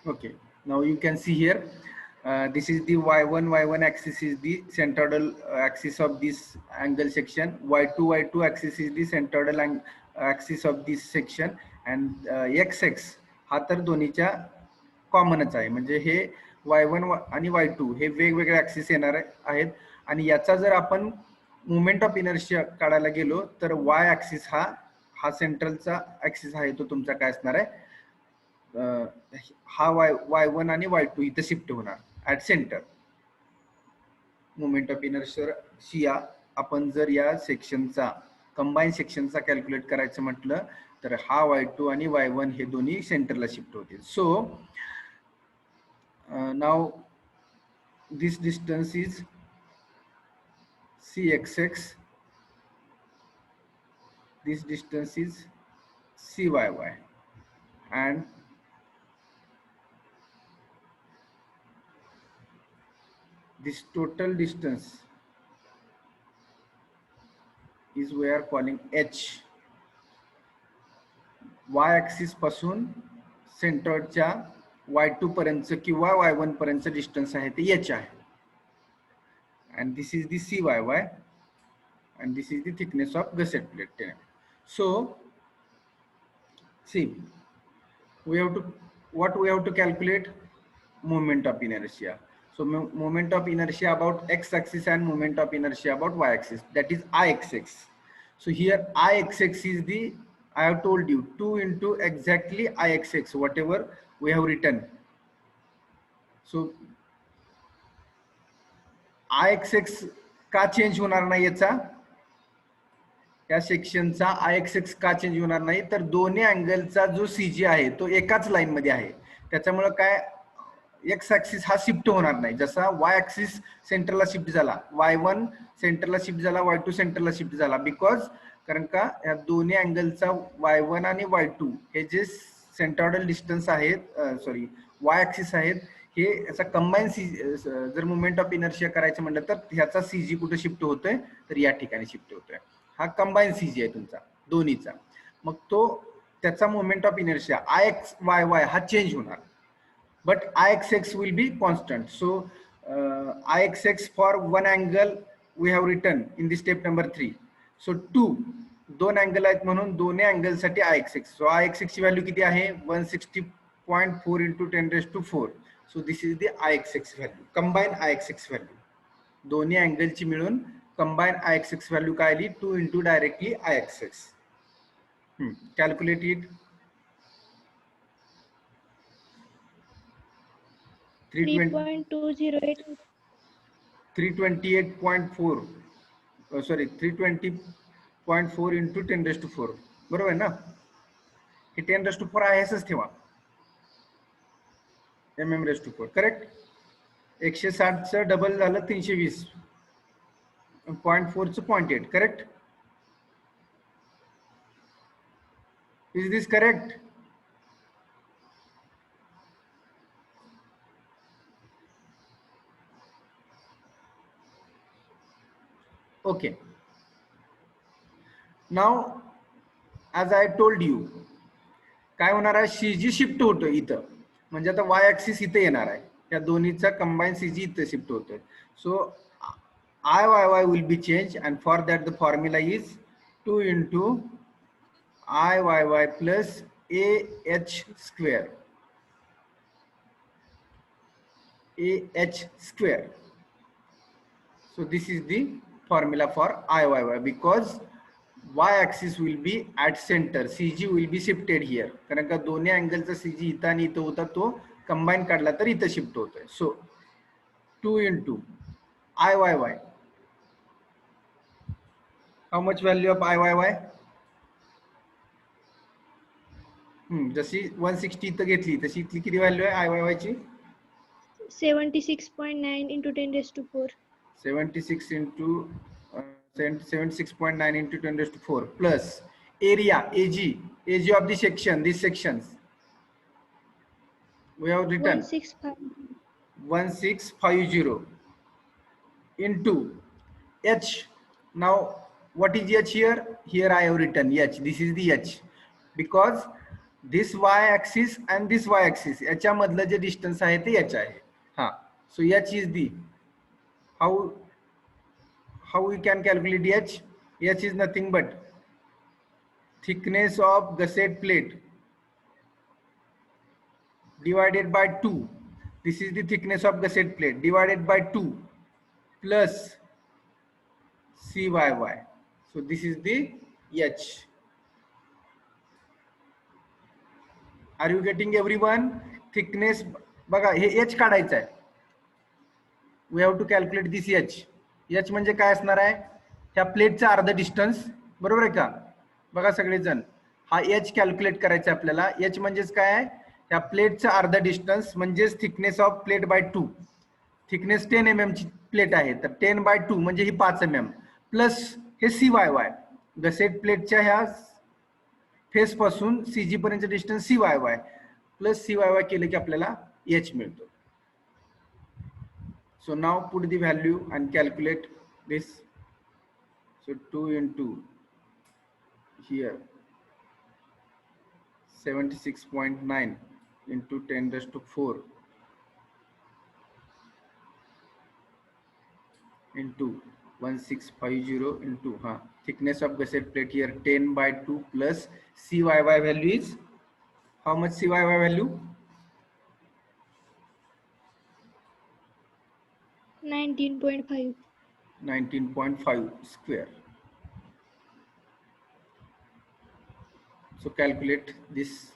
Okay, now you can see here, this is the y1 axis is the centroidal axis of this angle section, y2 axis is the centroidal axis of this section, and x हा तर दोन्हीच्या कॉमनच आहे. म्हणजे हे y1 आणि y2 हे वेगवेगळे axis येणार आहेत. आणि याचा जर आपण मोमेंट ऑफ इनर्शिया काढायला गेलो तर y ऍक्सिस हा सेंट्रलचा ऍक्सिस आहे, तो तुमचा काय असणार आहे, हा y1 आणि y2 इथे शिफ्ट होणार at centre. Moment of inertia आपण जर या सेक्शनचा कंबाईन सेक्शनचा कॅल्क्युलेट करायचं म्हटलं तर हा y2 आणि y1 हे दोन्ही सेंटरला शिफ्ट होतील. So now this distance is cxx, this distance is cyy, and this total distance is we are calling h. y axis पासून सेंटरच्या y2 पर्यंत किंवा y1 पर्यंत डिस्टन्स आहे ते h आहे. and this is the cyy, and this is the thickness of gusset plate. So see, we have to, what we have to calculate, moment of inertia. So moment of inertia about x axis and moment of inertia about y axis, that is ixx. So here ixx is the, I have told you, 2 into exactly ixx, whatever we have written. So ixx का change होणार नाही, याचा या सेक्शनचा ixx का change होणार नाही, तर दोन्ही अँगलचा जो सीजी आहे तो एकाच लाईन मध्ये आहे. त्याच्यामुळे काय, एक्स ऍक्सिस हा शिफ्ट होणार नाही. जसा वाय ऍक्सिस सेंटरला शिफ्ट झाला, y1 सेंटरला शिफ्ट झाला, y2 सेंटरला शिफ्ट झाला, बिकॉज कारण का या दोन्ही अँगलचा y1 आणि y2 हे जे सेंट्रॉइडल डिस्टन्स आहेत, सॉरी वाय ऍक्सिस आहेत, हे याचा कंबाईन जर मुवमेंट ऑफ इनर्शिया करायचं म्हटलं तर ह्याचा सीजी कुठे शिफ्ट होतोय, तर या ठिकाणी शिफ्ट होतोय. हा कंबाईन सीजी आहे तुमचा दोन्हीचा. मग तो त्याचा मुवमेंट ऑफ इनर्शिया ixy हा चेंज होणार, but ixx will be constant. So ixx for one angle we have written in the step number 3. So 2 दोन अँगल आहेत म्हणून दोन्ही अँगल साठी ixx. So ixx ची व्हॅल्यू किती आहे, 160.4 into 10⁴. So this is the ixx value, combine ixx value. दोन्ही अँगलची मिळून combine ixx value काय आली, 2 into directly ixx. Calculate it. 3.208. 328.4, sorry 320.4 into 10⁴. बरोबर आहे ना, हे 10⁴ आहे असंच ठेवा, mm⁴. करेक्ट. 160 डबल झालं 320, 0.4 0.8. Correct. Is this correct? Okay. Now as I told you, काय होणार आहे, सीजी शिफ्ट होतोय इथं, म्हणजे आता वाय ऍक्सिस इथे येणार आहे, या दोन्हीचा कंबाईन सीजी इथे शिफ्ट होतोय. सो IYY will be changed, and for that the formula is 2 into IYY plus AH square. AH square. So this is the formula for IYY, because y axis will be at center, CG will be shifted here, कारण का दोन्ही अँगलचा CG इथं आणि इथं होता, तो combine काढला तर इथं शिफ्ट होतोय. सो 2 into IYY. How much value of IYY? जशी 160 इथं घेतली तशी इथली किती व्हॅल्यू आहे IYY ची? 76.9 into 10⁴. 76 into 76.9 into 10⁴ plus area AG of the section, these sections we have written 1650 into H. Now what is H here? Here I have written H. This is the H, because this Y axis and this Y axis याच्यामधलं जे distance आहे ते h आहे. हा, so h is the how we can calculate h. H is nothing but thickness of gusset plate divided by 2. This is the thickness of gusset plate divided by 2 plus cyy. So this is the h. Are you getting everyone? Thickness बघा हे h काढायचं आहे. We have to calculate this h. h म्हणजे काय असणार आहे? त्या प्लेटचं अर्ध distance, बरोबर आहे का? बघा सगळेजण, हा h कॅल्क्युलेट करायचा आपल्याला. h म्हणजेच काय आहे? त्या प्लेटचं अर्ध डिस्टन्स म्हणजेच thickness of plate by 2. Thickness 10 mm ची प्लेट आहे, तर 10 बाय 2 म्हणजे ही 5 mm प्लस हे CYY, गसेट प्लेटच्या ह्या फेस पासून CG पर्यंत डिस्टन्स CYY प्लस CYY केले की आपल्याला h मिळतो. So now put the value and calculate this. So 2 into here 76.9 into 10 raised to 4 into 1650 into thickness of gusset plate here 10 by 2 plus CYY value is how much? CYY value 19.5. 19.5 square. So calculate this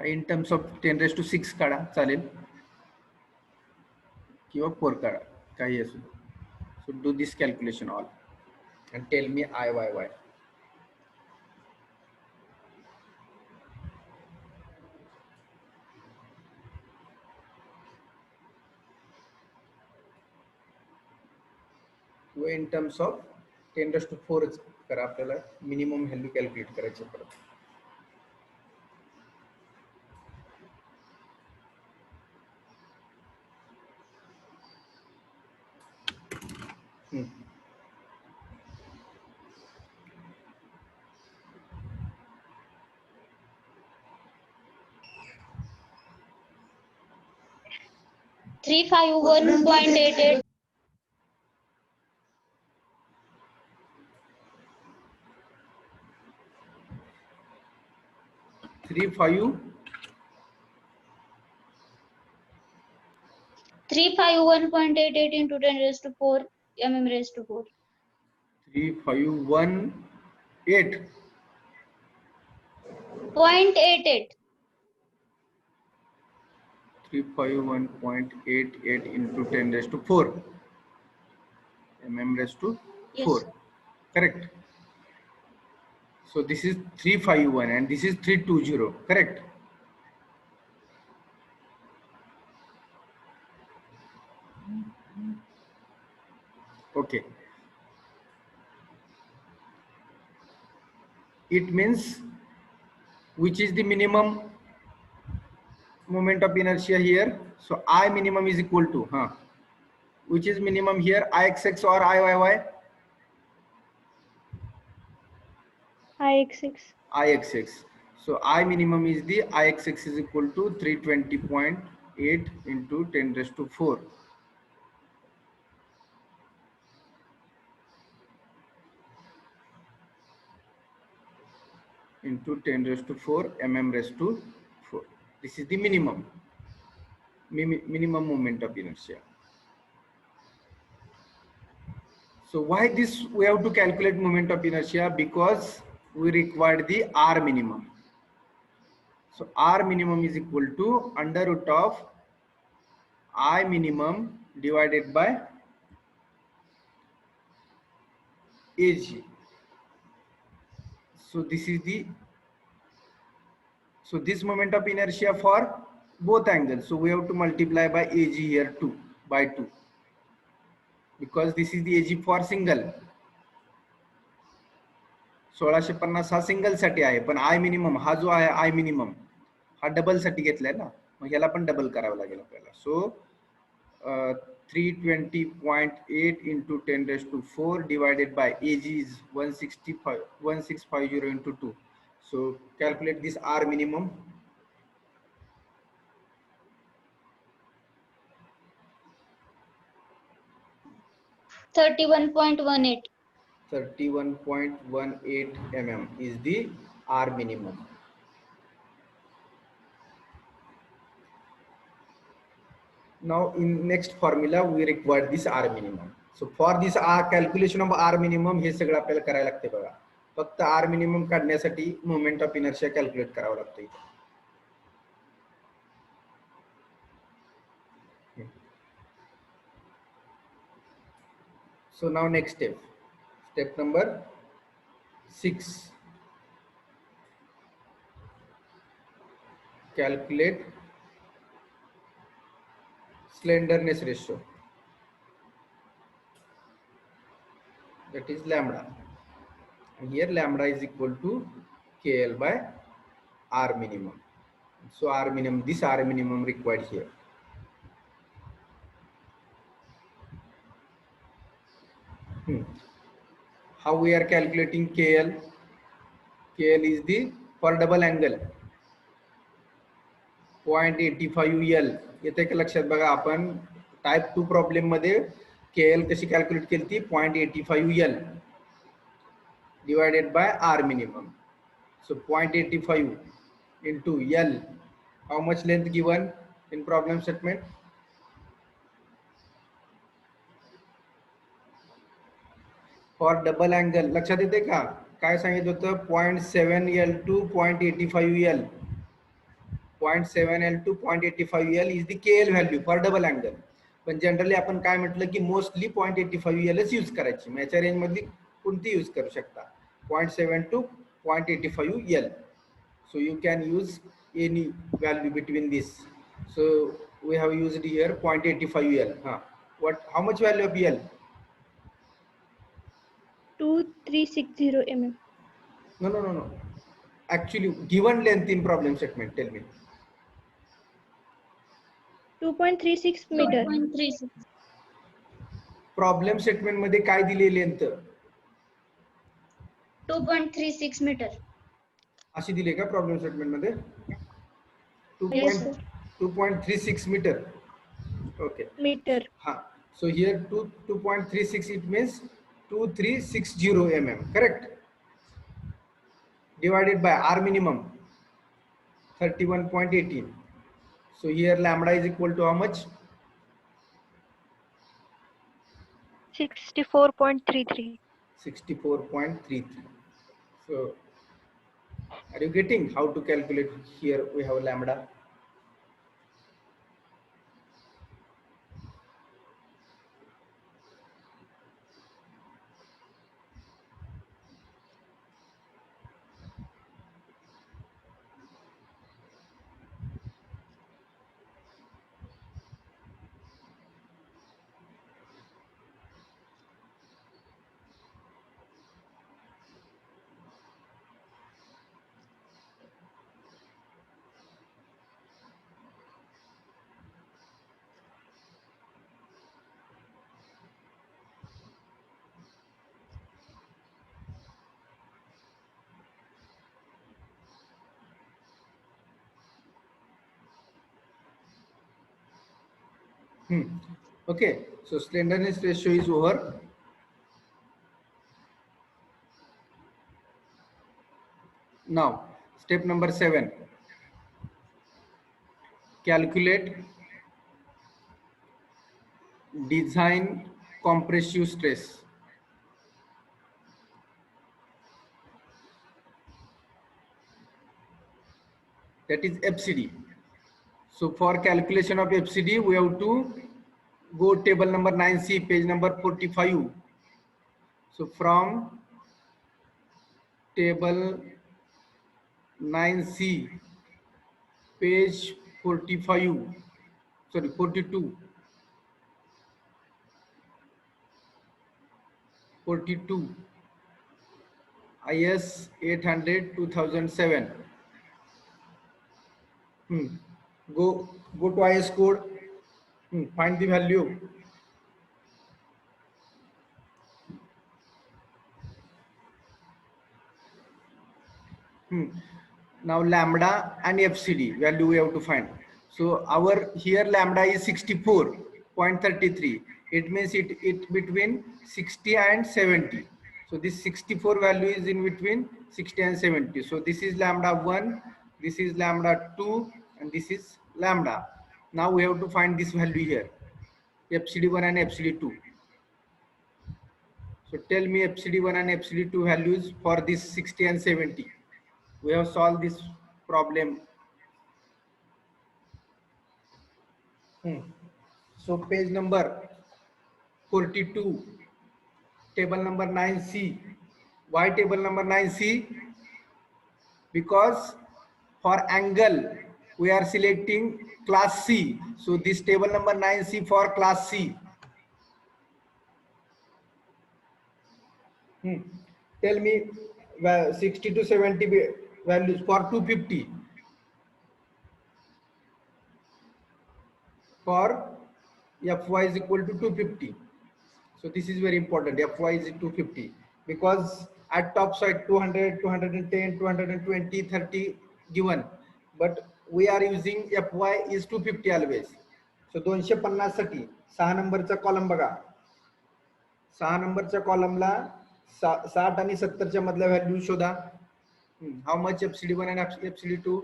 in terms of 10 raised to 6 काढा चालेल किंवा 4 काढा, काही असू. So do this calculation all and tell me IYY. in terms of 10 raised to 4 करा, आपल्याला minimum value calculate करायची परत. Three five 1.88. 351.88 into 10 raised to 4 mm raised to 4. 3518 0.88. 351.88 into 10 raised to 4 mm raised to 4. Yes. Correct. So this is 351 and this is 320. Correct. Okay. It means which is the minimum moment of inertia here? So I minimum is equal to which is minimum here, IXX or IYY? IXX. IXX. So I minimum is the IXX is equal to 320.8 into 10 raised to 4. Into 10 raised to 4 mm raised to 4. This is the minimum moment of inertia. So why this we have to calculate moment of inertia? Because we require the R minimum. So R minimum is equal to under root of I minimum divided by AG. So this is this moment of inertia for both angles. So we have to multiply by AG here by 2. Because this is the AG for single. 1650 हा single साठी आहे, पण आय minimum हा जो आहे आय minimum हा double साठी घेतलाय ना, मग याला पण डबल करावं लागेल आपल्याला. सो 320.8 into 10 raised to 4 divided by AG is 1650 into 2. So calculate this R minimum. 31.18. 31.18 mm is the R minimum. Now in next formula we require this R minimum. So for this R calculation of R minimum हे सगळं आपल्याला करायला लागते बघा. फक्त R minimum काढण्यासाठी moment of inertia calculate करावं लागतं इथे. So now next step number 6. Calculate slenderness ratio, that is lambda. And here lambda is equal to KL by R minimum. So R minimum, this R minimum required here. How we are calculating KL? KL is the for double angle 0.85 L. येते का लक्षात बघा, आपण type 2 problem मध्ये KL कशी calculate केली ती 0.85 L divided by R minimum. So 0.85 into L. How much length given in problem statement? For double angle लक्षात येते का, काय सांगितलं होतं 0.7 L to 0.85 L. 0.7 L to 0.85 L is the KL value for double angle. पण generally आपण काय म्हटलं की मोस्टली 0.85 L यूज करायची, मग याच्या रेंज मधली कोणती यूज करू शकता, 0.7 to 0.85 L. So you can use any value between this. So we have used here 0.85 L. How much value of L? 2360 mm. No. Actually, given length in problem statement, tell me. 2.36 meter. 2.36. Problem statement मध्ये काय दिले length? 2.36 meter. अशी दिली का problem statement मध्ये? Yes, sir. 2.36 meter. Okay. Meter. So here 2.36 it means 2360 mm, correct? Divided by R minimum 31.18. So here lambda is equal to how much? 64.33. 64.33. So are you getting how to calculate? Here we have lambda. Okay, so slenderness ratio is over. Now, step number 7. Calculate design compressive stress. That is FCD. So for calculation of FCD, we have to go table number 9C, page number 45. So from table 9C, page 45, sorry 42, 42, IS 800 2007. Go to IS code, find the value. Now lambda and FCD value we have to find. So our here lambda is 64.33. It means it between 60 and 70. So this 64 value is in between 60 and 70. So this is lambda 1, this is lambda 2, and this is lambda. Now we have to find this value here, FCD1 and FCD2. So tell me FCD1 and FCD2 values for this 60 and 70. We have solved this problem. So page number 42, table number 9C. Why table number 9C? Because for angle we are selecting class C. So this table number 9C for class C. Tell me 60 to 70 values for 250. For Fy is equal to 250. So this is very important. Fy is 250 because at top side 200, 210, 220, 30 given, but we are using Fy is 250 always. So 250 साठी 6 नंबरचा column बघा. 6 नंबरच्या कॉलमला 60 आणि 70 च्या मधल्या value शोधा. How much FCD1 and FCD2?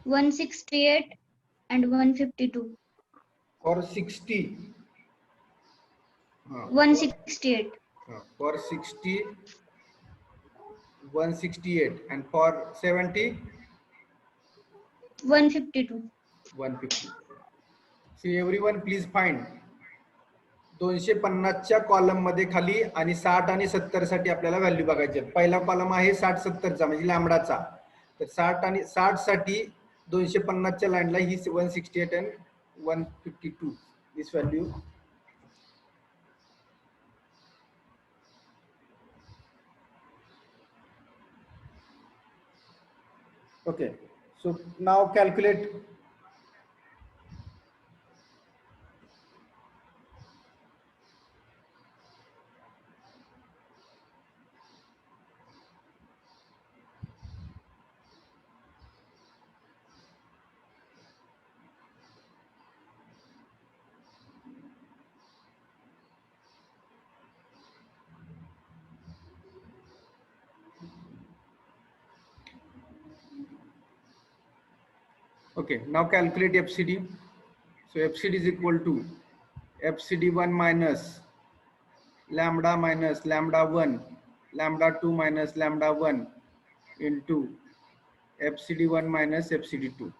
168 and 152. For 60. 168. For 60, 168, and for 70, 152. 150. See everyone, please find 250 च्या column मध्ये खाली आणि 60 आणि 70 साठी आपल्याला व्हॅल्यू बघायची आहे. पहिला कॉलम आहे 60 70 चा म्हणजे लॅम्बडाचा. तर 60 आणि 60 साठी 250 च्या लाईनला ही 168 and 152 this value. Okay, so now calculate. Okay, now calculate FCD. So FCD is equal to FCD1 minus lambda 1, lambda 2 minus lambda 1 into FCD1 minus FCD2.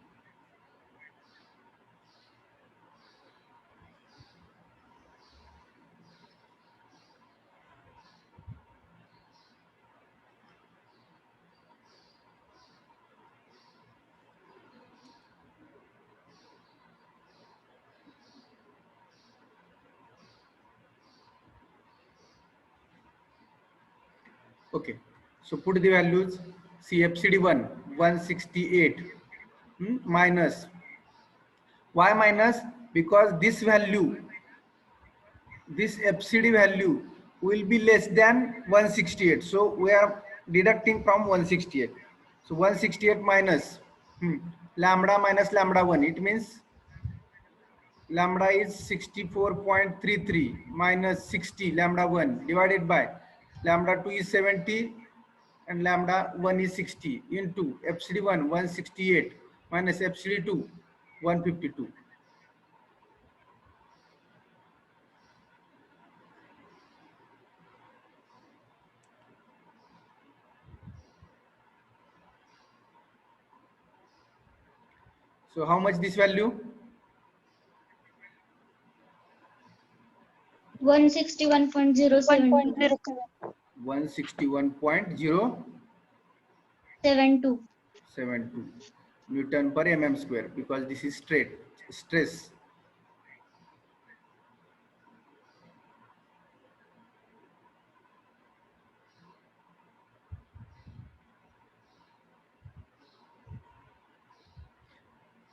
Okay, so put the values. See FCD1 168 minus. Why minus? Because this value, this FCD value will be less than 168. So we are deducting from 168. So 168 minus lambda minus lambda 1. It means lambda is 64.33 minus 60 lambda 1 divided by lambda 2 is 70 and lambda 1 is 60 into FCD1 168 minus FCD2 152. So how much this value? 161.072. 161.072 Newton per mm square, because this is stress.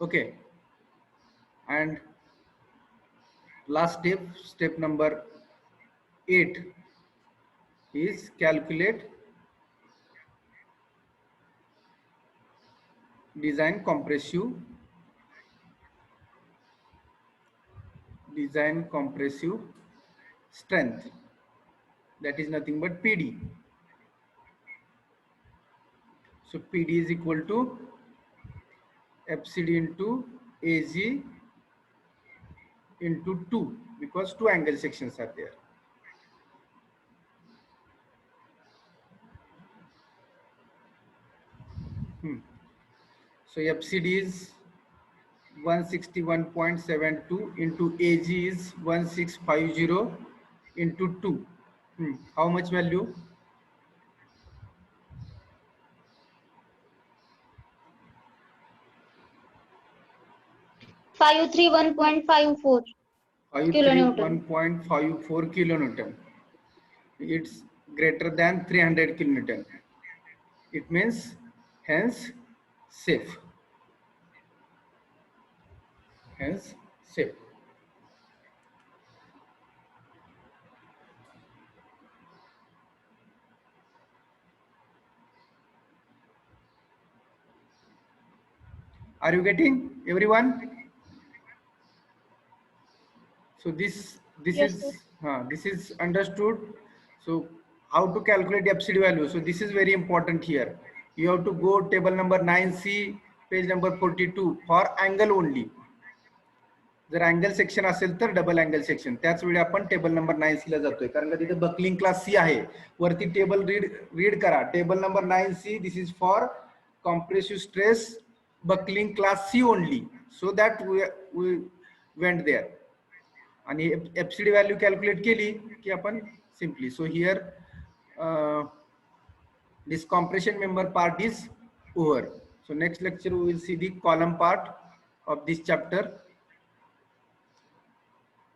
Okay, and last step number 8 is calculate design compressive strength, that is nothing but PD. So PD is equal to FCD into AG into 2, because two angle sections are there. So FCD is 161.72 into AG is 1650 into 2. How much value? 531.54 kilonewton. 531.54 kilonewton. It's greater than 300 kilonewton. It means hence safe. Hence safe. Are you getting, everyone? So this Yes, sir. is understood. So how to calculate FCD value? So this is very important here. You have to go table number 9C, page number 42 for angle only. जर angle section असेल तर double angle section, त्याच वेळी आपण table number 9C ला जातोय, कारण का तिथे बकलिंग क्लास सी आहे. वरती टेबल रीड करा. Table number 9C, this is for compressive stress buckling class C only, so that we went there. आणि एफसीडी व्हॅल्यू कॅल्क्युलेट केली की आपण simply. So here this compression member part is over. So next lecture we will see the column part of this chapter.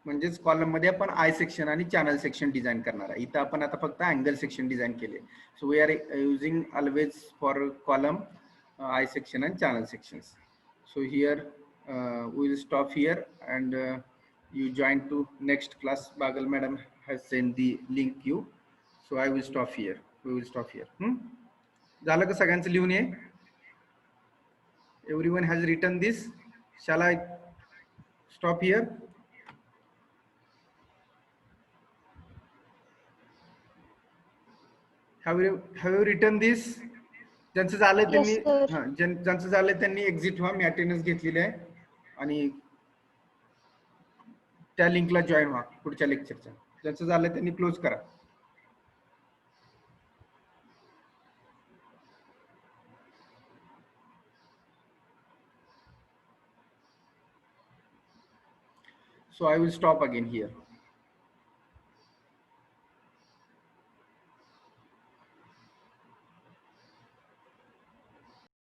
म्हणजेच column मध्ये आपण I section आणि channel section design करणार आहे. इथं आपण आता फक्त अँगल सेक्शन डिझाइन केले. So we are using always for column I section and channel sections. So here we will stop here and you join to next class. Bagal madam has sent the link you. So I will stop here. We will stop here. झालं का सगळ्यांचं लिहून ये? Everyone has written this. Shall I stop here? Have you written this? ज्यांचं झालंय त्यांनी Yes, sir. ज्यांचं झालंय त्यांनी एक्झिट व्हा. मी अटेंडन्स घेतलेली आहे आणि त्या लिंकला जॉईन व्हा पुढच्या लेक्चरच्या. ज्यांचं झालंय त्यांनी क्लोज करा. So I will stop again here.